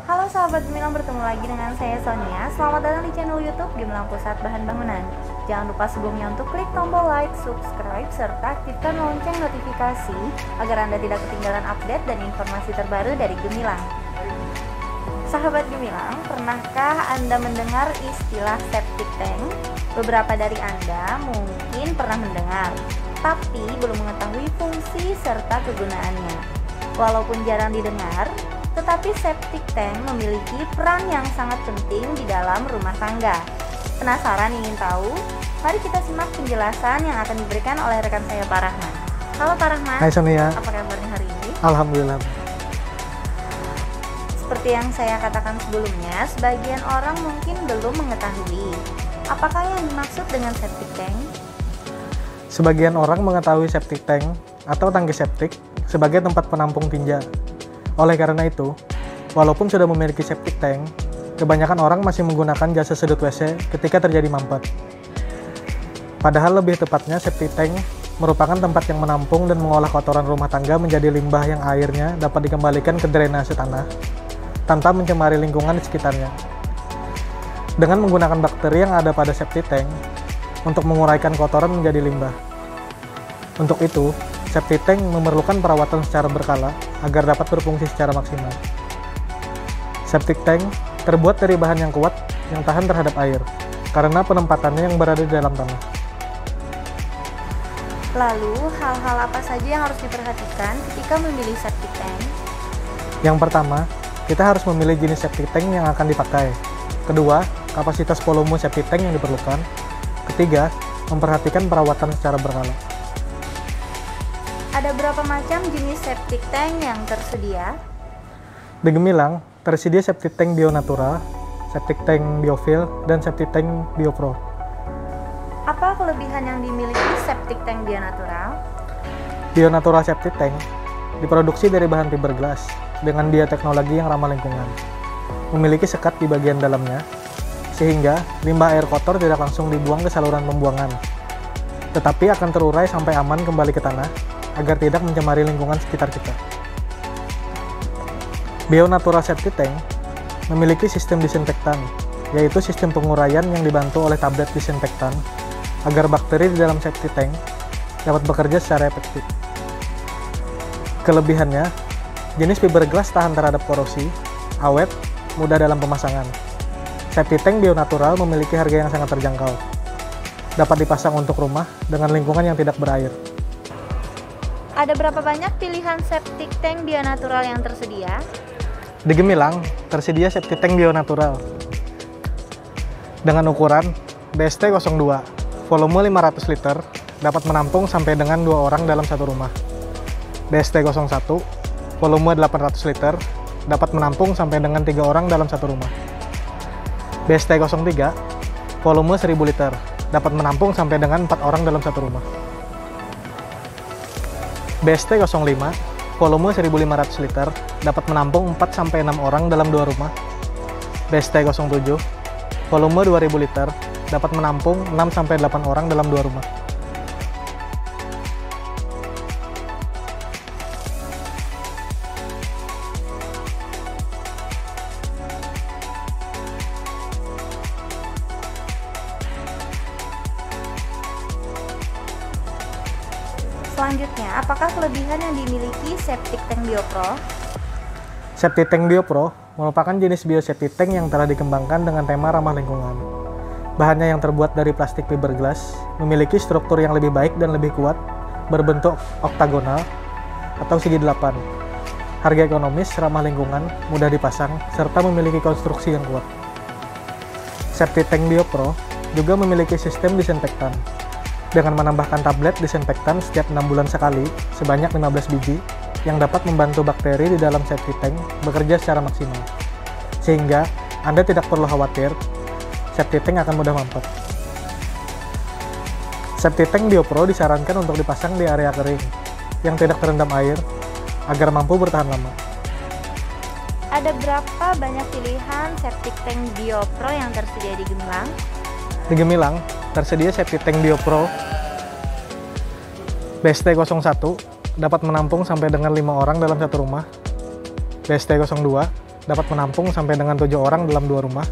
Halo sahabat Gemilang, bertemu lagi dengan saya Sonia. Selamat datang di channel YouTube Gemilang Pusat Bahan Bangunan. Jangan lupa sebelumnya untuk klik tombol like, subscribe, serta aktifkan lonceng notifikasi agar Anda tidak ketinggalan update dan informasi terbaru dari Gemilang. Sahabat Gemilang, pernahkah Anda mendengar istilah septic tank? Beberapa dari Anda mungkin pernah mendengar, tapi belum mengetahui fungsi serta kegunaannya. Walaupun jarang didengar, tetapi septic tank memiliki peran yang sangat penting di dalam rumah tangga. Penasaran ingin tahu? Mari kita simak penjelasan yang akan diberikan oleh rekan saya, Pak Rahman. Halo Pak Rahman. Hai Sonia. Apa kabarnya hari ini? Alhamdulillah. Seperti yang saya katakan sebelumnya, sebagian orang mungkin belum mengetahui apakah yang dimaksud dengan septic tank. Sebagian orang mengetahui septic tank atau tangki septik sebagai tempat penampung tinja. Oleh karena itu, walaupun sudah memiliki septic tank, kebanyakan orang masih menggunakan jasa sedot WC ketika terjadi mampet. Padahal lebih tepatnya septic tank merupakan tempat yang menampung dan mengolah kotoran rumah tangga menjadi limbah yang airnya dapat dikembalikan ke drainase tanah tanpa mencemari lingkungan di sekitarnya. Dengan menggunakan bakteri yang ada pada septic tank untuk menguraikan kotoran menjadi limbah. Untuk itu, septic tank memerlukan perawatan secara berkala agar dapat berfungsi secara maksimal. Septic tank terbuat dari bahan yang kuat yang tahan terhadap air, karena penempatannya yang berada di dalam tanah. Lalu, hal-hal apa saja yang harus diperhatikan ketika memilih septic tank? Yang pertama, kita harus memilih jenis septic tank yang akan dipakai. Kedua, kapasitas volume septic tank yang diperlukan. Ketiga, memperhatikan perawatan secara berkala. Ada berapa macam jenis septic tank yang tersedia? Di Gemilang, tersedia septic tank bio-natural, septic tank biofil, dan septic tank biopro. Apa kelebihan yang dimiliki septic tank bio-natural? Bio-natural septic tank diproduksi dari bahan fiberglass dengan bioteknologi yang ramah lingkungan. Memiliki sekat di bagian dalamnya, sehingga limbah air kotor tidak langsung dibuang ke saluran pembuangan, tetapi akan terurai sampai aman kembali ke tanah, agar tidak mencemari lingkungan sekitar kita. Bio-natural septic tank memiliki sistem disinfektan, yaitu sistem penguraian yang dibantu oleh tablet disinfektan, agar bakteri di dalam septic tank dapat bekerja secara efektif. Kelebihannya, jenis fiberglass tahan terhadap korosi, awet, mudah dalam pemasangan. Septic tank bio-natural memiliki harga yang sangat terjangkau. Dapat dipasang untuk rumah dengan lingkungan yang tidak berair. Ada berapa banyak pilihan septic tank bio-natural yang tersedia? Di Gemilang, tersedia septic tank bio-natural dengan ukuran BST02, volume 500 liter, dapat menampung sampai dengan 2 orang dalam satu rumah. BST01, volume 800 liter, dapat menampung sampai dengan 3 orang dalam satu rumah. BST03, volume 1000 liter, dapat menampung sampai dengan 4 orang dalam satu rumah. BST05, volume 1500 liter, dapat menampung 4-6 orang dalam 2 rumah. BST07, volume 2000 liter, dapat menampung 6-8 orang dalam 2 rumah. Selanjutnya, apakah kelebihan yang dimiliki septic tank biopro? Septic tank biopro merupakan jenis bioseptic tank yang telah dikembangkan dengan tema ramah lingkungan. Bahannya yang terbuat dari plastik fiberglass memiliki struktur yang lebih baik dan lebih kuat, berbentuk oktagonal atau segi 8. Harga ekonomis, ramah lingkungan, mudah dipasang, serta memiliki konstruksi yang kuat. Septic tank biopro juga memiliki sistem disinfektan dengan menambahkan tablet disinfektan setiap 6 bulan sekali sebanyak 15 biji yang dapat membantu bakteri di dalam septic tank bekerja secara maksimal, sehingga Anda tidak perlu khawatir septic tank akan mudah mampet. Septic tank biopro disarankan untuk dipasang di area kering yang tidak terendam air agar mampu bertahan lama. Ada berapa banyak pilihan septic tank biopro yang tersedia di Gemilang? Di Gemilang, tersedia septic tank biopro BST01 dapat menampung sampai dengan 5 orang dalam satu rumah. BST02 dapat menampung sampai dengan 7 orang dalam 2 rumah.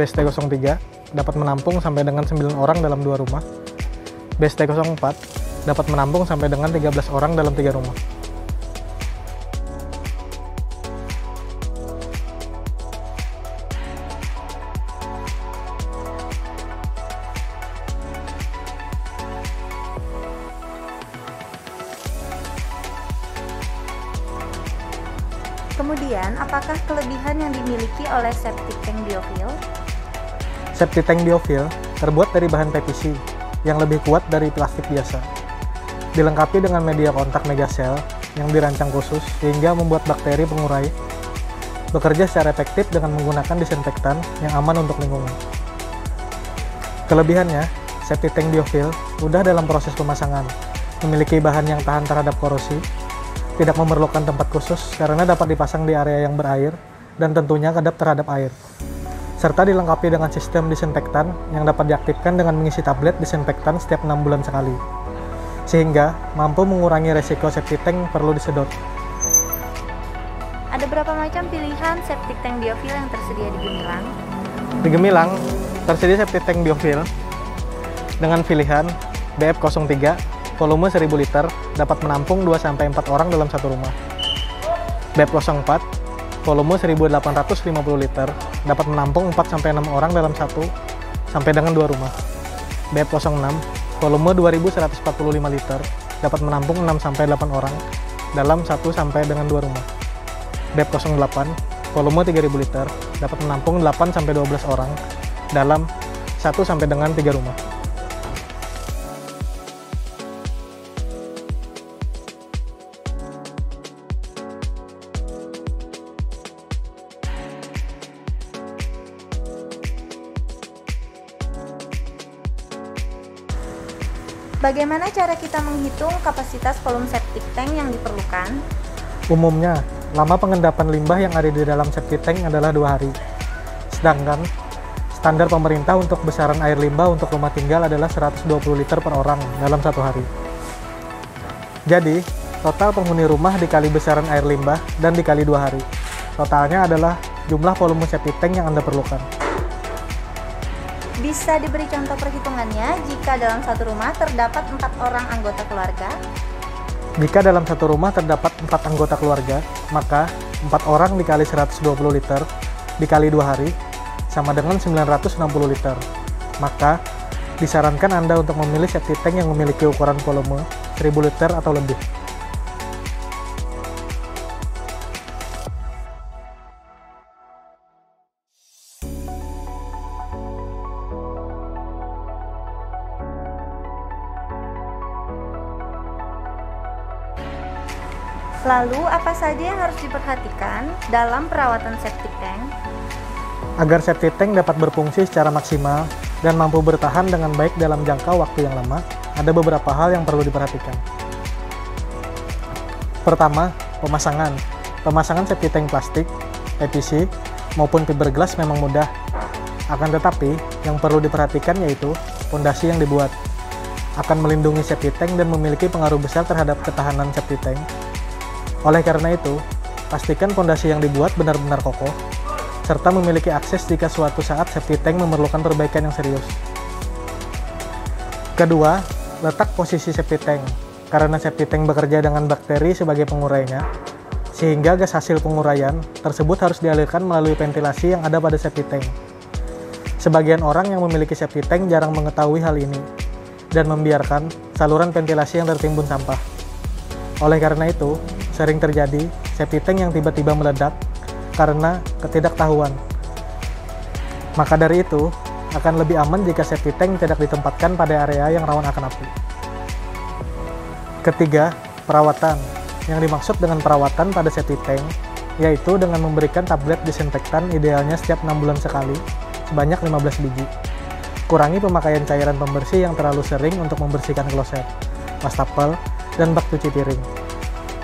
BST-03 dapat menampung sampai dengan 9 orang dalam 2 rumah. BST-04 dapat menampung sampai dengan 13 orang dalam 3 rumah. Kemudian, apakah kelebihan yang dimiliki oleh septic tank biofil? Septic tank biofil terbuat dari bahan PVC yang lebih kuat dari plastik biasa. Dilengkapi dengan media kontak Megacell yang dirancang khusus sehingga membuat bakteri pengurai bekerja secara efektif dengan menggunakan disinfektan yang aman untuk lingkungan. Kelebihannya, septic tank biofil mudah dalam proses pemasangan, memiliki bahan yang tahan terhadap korosi, tidak memerlukan tempat khusus karena dapat dipasang di area yang berair dan tentunya kedap terhadap air. Serta dilengkapi dengan sistem disinfektan yang dapat diaktifkan dengan mengisi tablet disinfektan setiap 6 bulan sekali. Sehingga mampu mengurangi resiko septic tank perlu disedot. Ada berapa macam pilihan septic tank biofil yang tersedia di Gemilang? Di Gemilang tersedia septic tank biofil dengan pilihan BF03 volume 1000 liter dapat menampung 2-4 orang dalam satu rumah. BF04 volume 1850 liter dapat menampung 4-6 orang dalam 1 sampai dengan 2 rumah. BF06 volume 2145 liter dapat menampung 6-8 orang dalam 1 sampai dengan 2 rumah. BF08 volume 3000 liter dapat menampung 8-12 orang dalam 1 sampai dengan 3 rumah. Bagaimana cara kita menghitung kapasitas volume septic tank yang diperlukan? Umumnya, lama pengendapan limbah yang ada di dalam septic tank adalah 2 hari. Sedangkan, standar pemerintah untuk besaran air limbah untuk rumah tinggal adalah 120 liter per orang dalam 1 hari. Jadi, total penghuni rumah dikali besaran air limbah dan dikali 2 hari. Totalnya adalah jumlah volume septic tank yang Anda perlukan. Bisa diberi contoh perhitungannya jika dalam satu rumah terdapat 4 orang anggota keluarga? Jika dalam satu rumah terdapat 4 anggota keluarga, maka 4 orang dikali 120 liter dikali 2 hari sama dengan 960 liter. Maka, disarankan Anda untuk memilih septic tank yang memiliki ukuran volume 1000 liter atau lebih. Lalu, apa saja yang harus diperhatikan dalam perawatan septic tank? Agar septic tank dapat berfungsi secara maksimal dan mampu bertahan dengan baik dalam jangka waktu yang lama, ada beberapa hal yang perlu diperhatikan. Pertama, pemasangan. Pemasangan septic tank plastik, PVC, maupun fiberglass memang mudah. Akan tetapi, yang perlu diperhatikan yaitu fondasi yang dibuat. Akan melindungi septic tank dan memiliki pengaruh besar terhadap ketahanan septic tank. Oleh karena itu, pastikan fondasi yang dibuat benar-benar kokoh, serta memiliki akses jika suatu saat septic tank memerlukan perbaikan yang serius. Kedua, letak posisi septic tank. Karena septic tank bekerja dengan bakteri sebagai pengurainya, sehingga gas hasil penguraian tersebut harus dialirkan melalui ventilasi yang ada pada septic tank. Sebagian orang yang memiliki septic tank jarang mengetahui hal ini, dan membiarkan saluran ventilasi yang tertimbun sampah. Oleh karena itu, sering terjadi septic tank yang tiba-tiba meledak karena ketidaktahuan. Maka dari itu, akan lebih aman jika septic tank tidak ditempatkan pada area yang rawan akan api. Ketiga, perawatan. Yang dimaksud dengan perawatan pada septic tank, yaitu dengan memberikan tablet disinfektan idealnya setiap 6 bulan sekali, sebanyak 15 biji. Kurangi pemakaian cairan pembersih yang terlalu sering untuk membersihkan kloset, wastafel, dan bak cuci piring,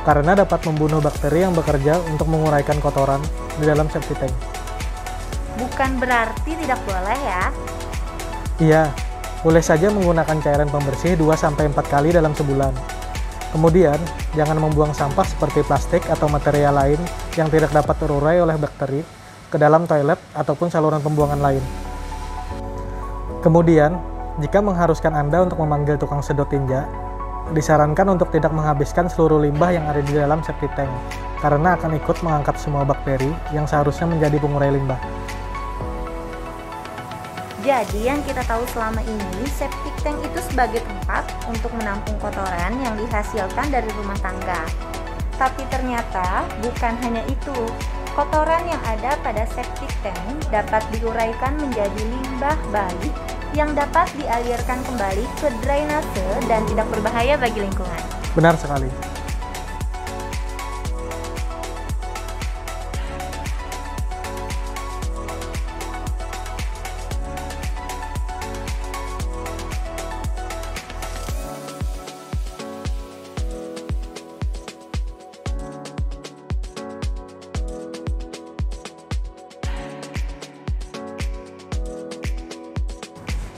karena dapat membunuh bakteri yang bekerja untuk menguraikan kotoran di dalam septic tank. Bukan berarti tidak boleh ya? Iya, boleh saja menggunakan cairan pembersih 2-4 kali dalam sebulan. Kemudian, jangan membuang sampah seperti plastik atau material lain yang tidak dapat terurai oleh bakteri ke dalam toilet ataupun saluran pembuangan lain. Kemudian, jika mengharuskan Anda untuk memanggil tukang sedot tinja, disarankan untuk tidak menghabiskan seluruh limbah yang ada di dalam septic tank, karena akan ikut mengangkat semua bakteri yang seharusnya menjadi pengurai limbah. Jadi yang kita tahu selama ini, septic tank itu sebagai tempat untuk menampung kotoran yang dihasilkan dari rumah tangga. Tapi ternyata bukan hanya itu. Kotoran yang ada pada septic tank dapat diuraikan menjadi limbah baik yang dapat dialirkan kembali ke drainase dan tidak berbahaya bagi lingkungan. Benar sekali.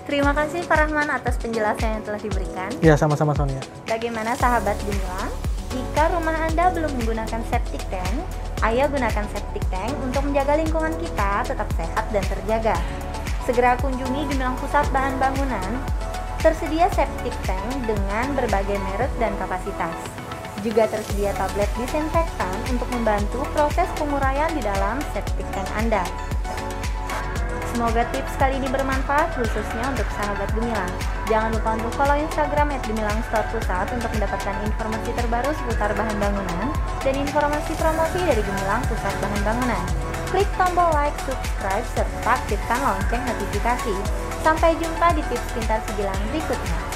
Terima kasih Pak Rahman atas penjelasan yang telah diberikan. Ya, sama-sama Sonia. Bagaimana sahabat Gemilang? Jika rumah Anda belum menggunakan septic tank, ayo gunakan septic tank untuk menjaga lingkungan kita tetap sehat dan terjaga. Segera kunjungi Gemilang Pusat Bahan Bangunan. Tersedia septic tank dengan berbagai merek dan kapasitas. Juga tersedia tablet disinfektan untuk membantu proses penguraian di dalam septic tank Anda. Semoga tips kali ini bermanfaat khususnya untuk sahabat Gemilang. Jangan lupa untuk follow Instagram @gemilangstore_pusat untuk mendapatkan informasi terbaru seputar bahan bangunan dan informasi promosi dari Gemilang Pusat Bahan Bangunan. Klik tombol like, subscribe, serta aktifkan lonceng notifikasi. Sampai jumpa di tips pintar Segilang berikutnya.